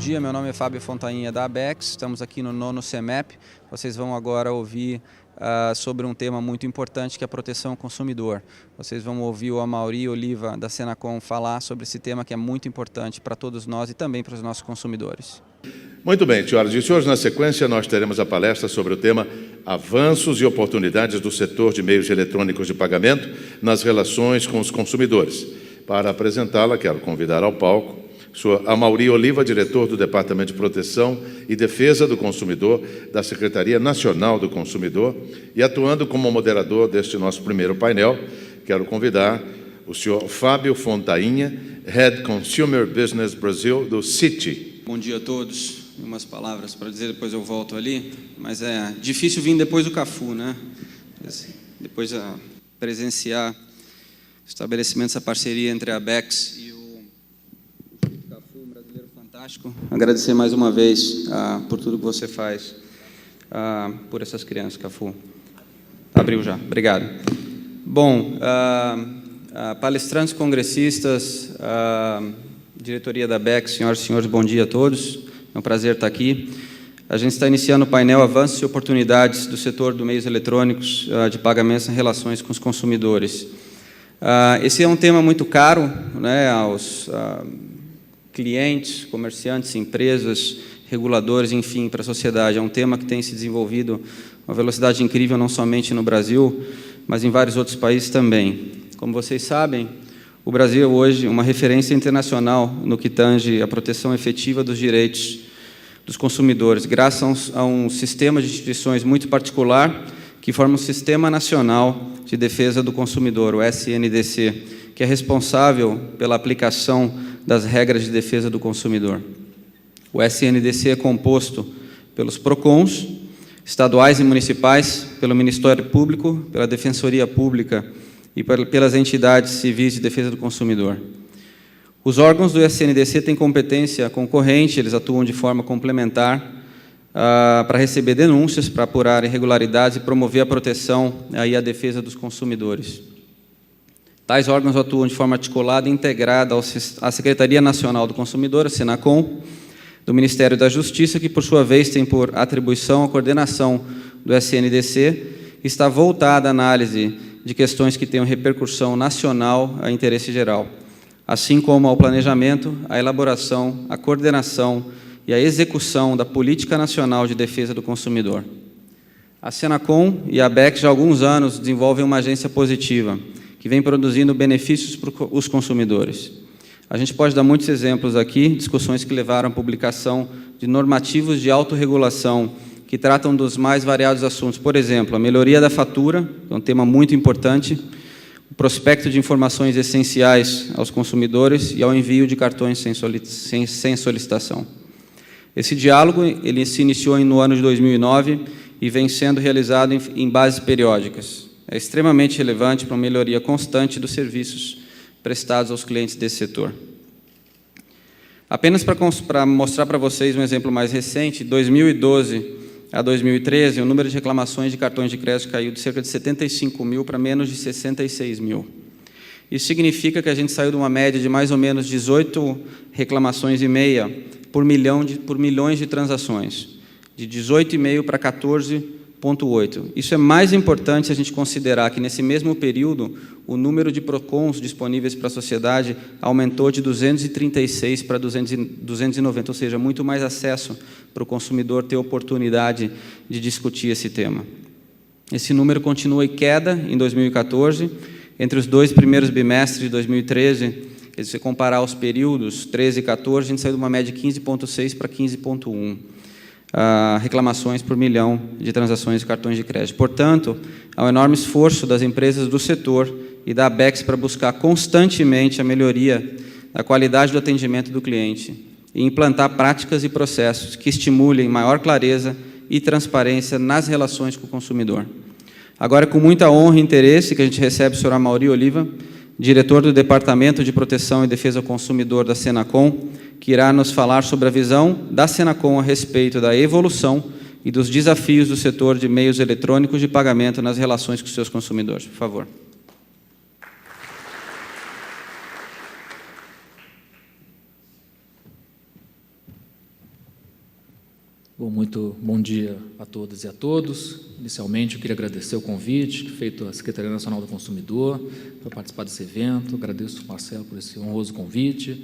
dia, meu nome é Fábio Fontainha da Abex, estamos aqui no 9º CEMEP. Vocês vão agora ouvir sobre um tema muito importante que é a proteção ao consumidor. Vocês vão ouvir o Amaury Oliva da Senacom falar sobre esse tema que é muito importante para todos nós e também para os nossos consumidores. Muito bem, senhoras e senhores, na sequência nós teremos a palestra sobre o tema Avanços e oportunidades do setor de meios eletrônicos de pagamento nas relações com os consumidores. Para apresentá-la, quero convidar ao palco Sr. Amaury Oliva, diretor do Departamento de Proteção e Defesa do Consumidor da Secretaria Nacional do Consumidor, e atuando como moderador deste nosso primeiro painel, quero convidar o Sr. Fábio Fontainha, Head Consumer Business Brasil do Citi. Bom dia a todos. Umas palavras para dizer, depois eu volto ali, mas é difícil vir depois do Cafu, né? Depois de presenciar o estabelecimento dessa parceria entre a Abex e o Cafu, um brasileiro fantástico. Agradecer mais uma vez por tudo que você faz por essas crianças, Cafu. Abriu já, obrigado. Bom, palestrantes, congressistas, diretoria da Abex, senhoras e senhores, bom dia a todos. É um prazer estar aqui. A gente está iniciando o painel Avanços e Oportunidades do setor de meios eletrônicos de pagamentos em relações com os consumidores. Esse é um tema muito caro, né, aos clientes, comerciantes, empresas, reguladores, enfim, para a sociedade. É um tema que tem se desenvolvido a uma velocidade incrível, não somente no Brasil, mas em vários outros países também. Como vocês sabem, o Brasil é hoje uma referência internacional no que tange a proteção efetiva dos direitos dos consumidores, graças a um sistema de instituições muito particular que forma o Sistema Nacional de Defesa do Consumidor, o SNDC, que é responsável pela aplicação das regras de defesa do consumidor. O SNDC é composto pelos PROCONs, estaduais e municipais, pelo Ministério Público, pela Defensoria Pública e pelas entidades civis de defesa do consumidor. Os órgãos do SNDC têm competência concorrente, eles atuam de forma complementar para receber denúncias, para apurar irregularidades e promover a proteção e a defesa dos consumidores. Tais órgãos atuam de forma articulada e integrada à Secretaria Nacional do Consumidor, a Senacom, do Ministério da Justiça, que, por sua vez, tem por atribuição a coordenação do SNDC e está voltada à análise de questões que tenham repercussão nacional a interesse geral, assim como ao planejamento, a elaboração, a coordenação e a execução da Política Nacional de Defesa do Consumidor. A Senacom e a Abex já há alguns anos desenvolvem uma agência positiva, que vem produzindo benefícios para os consumidores. A gente pode dar muitos exemplos aqui, discussões que levaram à publicação de normativos de autorregulação que tratam dos mais variados assuntos. Por exemplo, a melhoria da fatura, que é um tema muito importante, o prospecto de informações essenciais aos consumidores e ao envio de cartões sem solicitação. Esse diálogo ele se iniciou no ano de 2009 e vem sendo realizado em bases periódicas. É extremamente relevante para uma melhoria constante dos serviços prestados aos clientes desse setor. Apenas para mostrar para vocês um exemplo mais recente, 2012 a 2013, o número de reclamações de cartões de crédito caiu de cerca de 75 mil para menos de 66 mil. Isso significa que a gente saiu de uma média de mais ou menos 18 reclamações e meia por milhões de transações, de 18,5 para 14,8. Isso é mais importante se a gente considerar que, nesse mesmo período, o número de PROCONs disponíveis para a sociedade aumentou de 236 para 290, ou seja, muito mais acesso para o consumidor ter oportunidade de discutir esse tema. Esse número continua em queda em 2014. Entre os dois primeiros bimestres de 2013, se você comparar os períodos 13 e 14, a gente saiu de uma média de 15,6 para 15,1. Reclamações por milhão de transações de cartões de crédito. Portanto, há um enorme esforço das empresas do setor e da Abex para buscar constantemente a melhoria da qualidade do atendimento do cliente e implantar práticas e processos que estimulem maior clareza e transparência nas relações com o consumidor. Agora, com muita honra e interesse, que a gente recebe o Sr. Amaury Oliva, diretor do Departamento de Proteção e Defesa ao Consumidor da Senacom, que irá nos falar sobre a visão da Senacom a respeito da evolução e dos desafios do setor de meios eletrônicos de pagamento nas relações com os seus consumidores. Por favor. Bom, muito bom dia a todas e a todos. Inicialmente, eu queria agradecer o convite feito à Secretaria Nacional do Consumidor para participar desse evento. Agradeço ao Marcelo por esse honroso convite.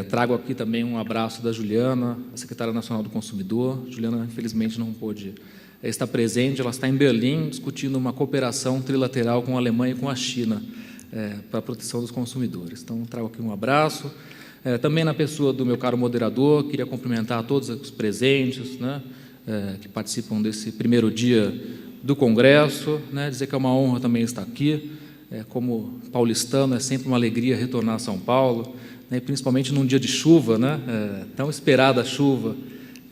Trago aqui também um abraço da Juliana, a Secretária Nacional do Consumidor. Juliana, infelizmente, não pôde estar presente. Ela está em Berlim discutindo uma cooperação trilateral com a Alemanha e com a China para a proteção dos consumidores. Então, trago aqui um abraço. Também na pessoa do meu caro moderador, queria cumprimentar a todos os presentes, né, que participam desse primeiro dia do Congresso, né, dizer que é uma honra também estar aqui. Como paulistano, é sempre uma alegria retornar a São Paulo, né, principalmente num dia de chuva, né, tão esperada a chuva.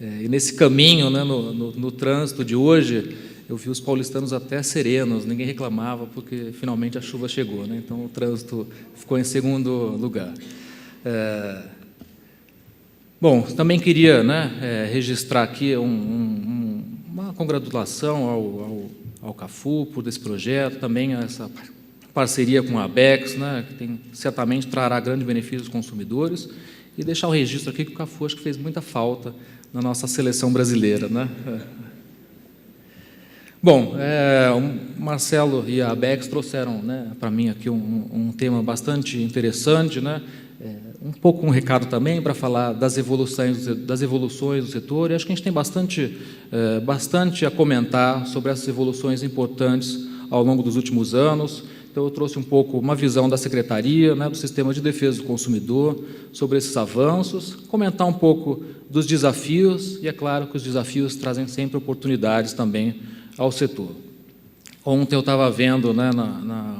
E nesse caminho, né, no trânsito de hoje, eu vi os paulistanos até serenos, ninguém reclamava, porque finalmente a chuva chegou, né, então o trânsito ficou em segundo lugar. Bom, também queria, né, registrar aqui uma congratulação ao CAFU por esse projeto, também essa parceria com a ABEX, né, que certamente trará grande benefício aos consumidores, e deixar o registro aqui que o CAFU acho que fez muita falta na nossa seleção brasileira, né? Bom, o Marcelo e a ABEX trouxeram, né, para mim aqui um tema bastante interessante, né? Um pouco um recado também para falar das evoluções do setor, e acho que a gente tem bastante a comentar sobre essas evoluções importantes ao longo dos últimos anos. Então, eu trouxe um pouco uma visão da Secretaria, né, do Sistema de Defesa do Consumidor, sobre esses avanços, comentar um pouco dos desafios, e é claro que os desafios trazem sempre oportunidades também ao setor. Ontem eu estava vendo, né,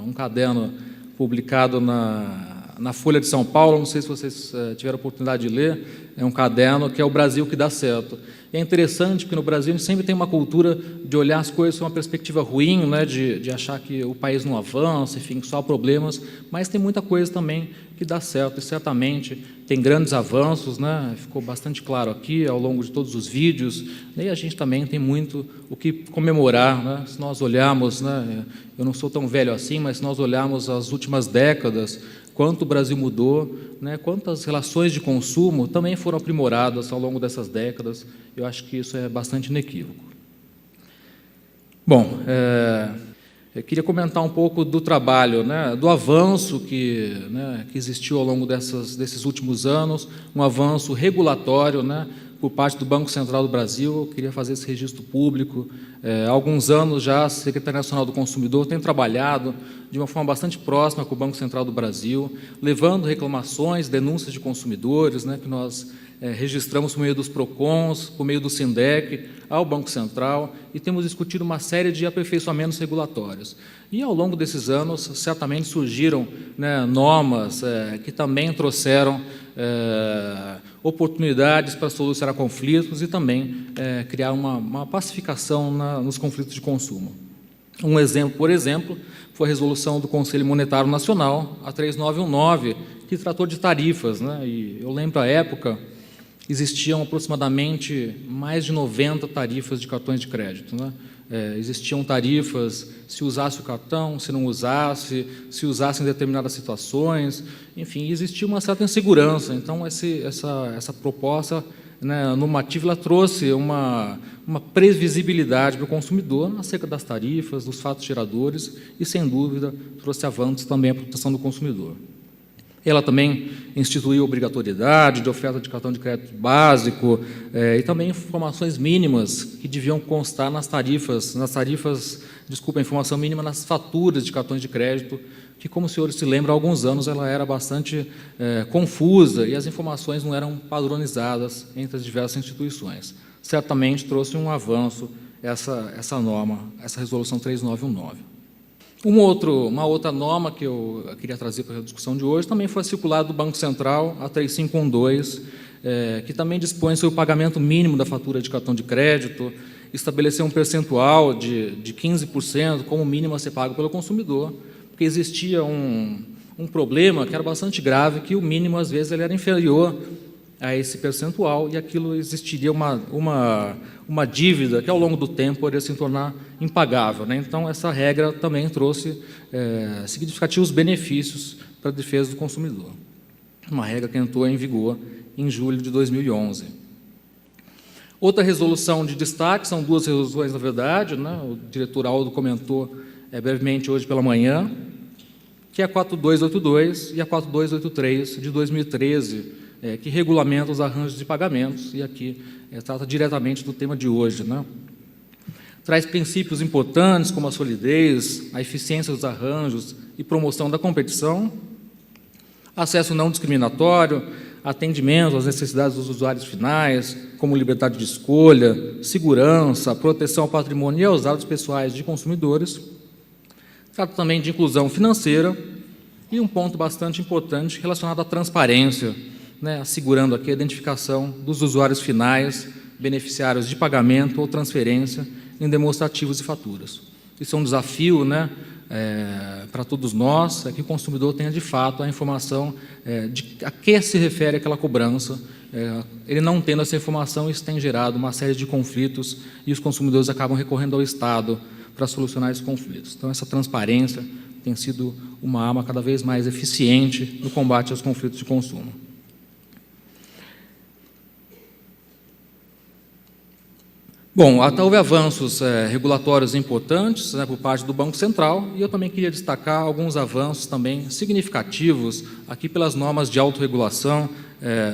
um caderno publicado na Folha de São Paulo, não sei se vocês tiveram a oportunidade de ler, é um caderno que é o Brasil que dá certo. E é interessante porque no Brasil a gente sempre tem uma cultura de olhar as coisas com uma perspectiva ruim, né, de achar que o país não avança, enfim, só há problemas, mas tem muita coisa também que dá certo, e certamente tem grandes avanços, né, ficou bastante claro aqui ao longo de todos os vídeos, e a gente também tem muito o que comemorar, né, se nós olharmos, né, eu não sou tão velho assim, mas se nós olharmos as últimas décadas, quanto o Brasil mudou, né, quantas relações de consumo também foram aprimoradas ao longo dessas décadas, eu acho que isso é bastante inequívoco. Bom, eu queria comentar um pouco do trabalho, né, do avanço que existiu ao longo desses últimos anos, um avanço regulatório, né, por parte do Banco Central do Brasil. Eu queria fazer esse registro público. Há alguns anos já a Secretaria Nacional do Consumidor tem trabalhado de uma forma bastante próxima com o Banco Central do Brasil, levando reclamações, denúncias de consumidores, né, que nós registramos por meio dos PROCONs, por meio do SINDEC, ao Banco Central, e temos discutido uma série de aperfeiçoamentos regulatórios. E, ao longo desses anos, certamente surgiram, né, normas que também trouxeram oportunidades para solucionar conflitos e também criar uma pacificação nos conflitos de consumo. Um exemplo, por exemplo, foi a resolução do Conselho Monetário Nacional, a 3919, que tratou de tarifas, né? E eu lembro, à época, existiam aproximadamente mais de 90 tarifas de cartões de crédito, né? Existiam tarifas se usasse o cartão, se não usasse, se usasse em determinadas situações, enfim, existia uma certa insegurança. Então, essa proposta, né, normativa, ela trouxe uma previsibilidade para o consumidor acerca das tarifas, dos fatos geradores e, sem dúvida, trouxe avanços também à proteção do consumidor. Ela também instituiu obrigatoriedade de oferta de cartão de crédito básico e também informações mínimas que deviam constar informação mínima nas faturas de cartões de crédito, que, como os senhores se lembram, há alguns anos ela era bastante confusa e as informações não eram padronizadas entre as diversas instituições. Certamente trouxe um avanço essa norma, essa resolução 3919. Uma outra norma que eu queria trazer para a discussão de hoje também foi a circular do Banco Central, a 3512, que também dispõe sobre o pagamento mínimo da fatura de cartão de crédito, estabeleceu um percentual de 15% como mínimo a ser pago pelo consumidor, porque existia um problema que era bastante grave, que o mínimo, às vezes, ele era inferior a esse percentual, e aquilo existiria uma dívida que, ao longo do tempo, poderia se tornar impagável, né? Então, essa regra também trouxe significativos benefícios para a defesa do consumidor. Uma regra que entrou em vigor em julho de 2011. Outra resolução de destaque, são duas resoluções, na verdade, né? O diretor Aldo comentou brevemente hoje pela manhã, que é a 4282 e a 4283 de 2013, que regulamentam os arranjos de pagamentos, e aqui trata diretamente do tema de hoje, né? Traz princípios importantes como a solidez, a eficiência dos arranjos e promoção da competição, acesso não discriminatório, atendimento às necessidades dos usuários finais, como liberdade de escolha, segurança, proteção ao patrimônio e aos dados pessoais de consumidores. Trata também de inclusão financeira e um ponto bastante importante relacionado à transparência, né, assegurando aqui a identificação dos usuários finais, beneficiários de pagamento ou transferência em demonstrativos e faturas. Isso é um desafio, né, para todos nós, que o consumidor tenha, de fato, a informação de a que se refere aquela cobrança. Ele não tendo essa informação, isso tem gerado uma série de conflitos e os consumidores acabam recorrendo ao Estado para solucionar esses conflitos. Então, essa transparência tem sido uma arma cada vez mais eficiente no combate aos conflitos de consumo. Bom, houve avanços regulatórios importantes, né, por parte do Banco Central, e eu também queria destacar alguns avanços também significativos aqui pelas normas de autorregulação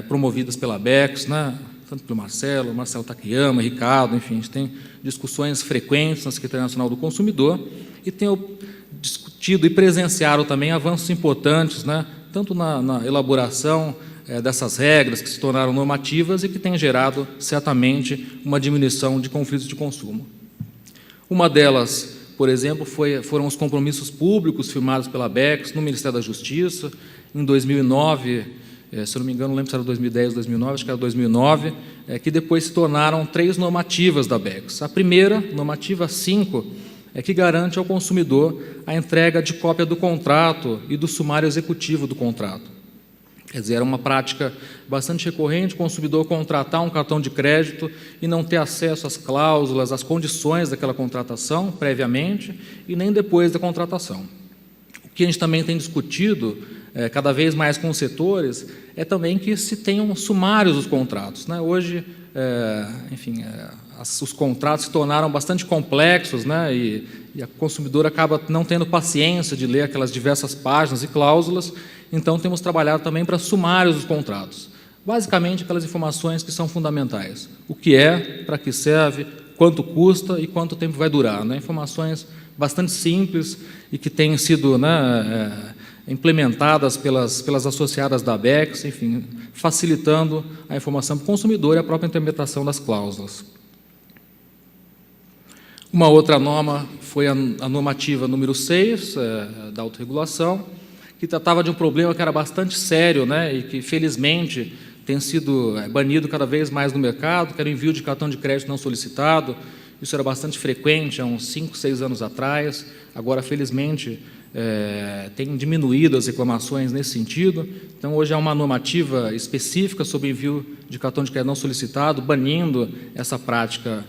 promovidas pela ABECS, né, tanto pelo Marcelo Takayama, Ricardo, enfim, a gente tem discussões frequentes na Secretaria Nacional do Consumidor e tenho discutido e presenciado também avanços importantes, né, tanto na elaboração dessas regras que se tornaram normativas e que têm gerado, certamente, uma diminuição de conflitos de consumo. Uma delas, por exemplo, foram os compromissos públicos firmados pela ABECS no Ministério da Justiça, em 2009, se eu não me engano, não lembro se era 2010 ou 2009, acho que era 2009, que depois se tornaram 3 normativas da ABECS. A primeira, normativa 5, que garante ao consumidor a entrega de cópia do contrato e do sumário executivo do contrato. Quer dizer, era uma prática bastante recorrente, o consumidor contratar um cartão de crédito e não ter acesso às cláusulas, às condições daquela contratação previamente e nem depois da contratação. O que a gente também tem discutido cada vez mais com os setores é também que se tenham sumários dos contratos, né? Hoje, enfim, os contratos se tornaram bastante complexos, né? E a consumidora acaba não tendo paciência de ler aquelas diversas páginas e cláusulas. Então, temos trabalhado também para sumários dos contratos. Basicamente, aquelas informações que são fundamentais. O que é, para que serve, quanto custa e quanto tempo vai durar, né? Informações bastante simples e que têm sido, né, implementadas pelas associadas da ABECS, enfim, facilitando a informação para o consumidor e a própria implementação das cláusulas. Uma outra norma foi a normativa número 6, da autorregulação, que tratava de um problema que era bastante sério, né, e que, felizmente, tem sido banido cada vez mais no mercado, que era o envio de cartão de crédito não solicitado. Isso era bastante frequente há uns 5, 6 anos atrás. Agora, felizmente, tem diminuído as reclamações nesse sentido. Então, hoje há uma normativa específica sobre envio de cartão de crédito não solicitado, banindo essa prática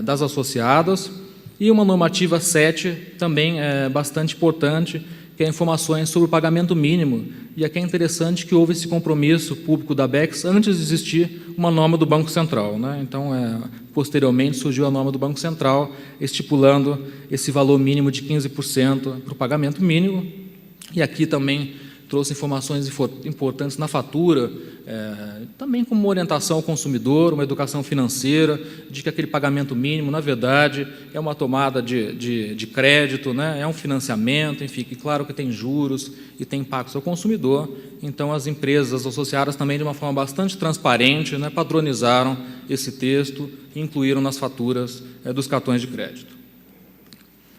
das associadas. E uma normativa 7, também bastante importante, que é informações sobre o pagamento mínimo. E aqui é interessante que houve esse compromisso público da ABECS antes de existir uma norma do Banco Central, né? Então, posteriormente, surgiu a norma do Banco Central, estipulando esse valor mínimo de 15% para o pagamento mínimo. E aqui também trouxe informações importantes na fatura, também como uma orientação ao consumidor, uma educação financeira, de que aquele pagamento mínimo, na verdade, é uma tomada de crédito, né? É um financiamento, enfim, que claro que tem juros e tem impactos ao consumidor. Então, as empresas associadas também, de uma forma bastante transparente, né, padronizaram esse texto e incluíram nas faturas dos cartões de crédito.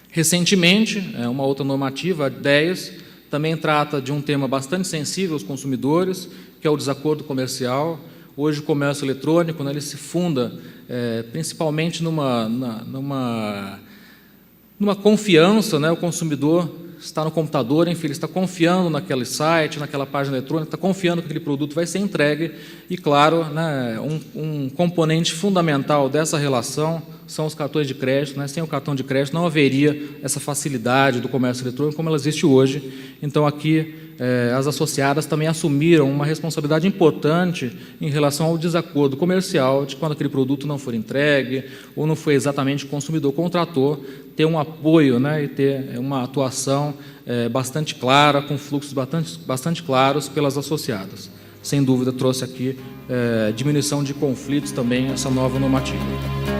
Recentemente, uma outra normativa, a 10, também trata de um tema bastante sensível aos consumidores, que é o desacordo comercial. Hoje, o comércio eletrônico, né, ele se funda principalmente numa confiança, né? O consumidor está no computador, enfim, ele está confiando naquele site, naquela página eletrônica, está confiando que aquele produto vai ser entregue. E, claro, né, um componente fundamental dessa relação são os cartões de crédito, né? Sem o cartão de crédito não haveria essa facilidade do comércio eletrônico como ela existe hoje. Então, aqui, as associadas também assumiram uma responsabilidade importante em relação ao desacordo comercial de quando aquele produto não for entregue ou não foi exatamente o consumidor contratou, ter um apoio, né, e ter uma atuação bastante clara, com fluxos bastante claros pelas associadas. Sem dúvida, trouxe aqui diminuição de conflitos também essa nova normativa.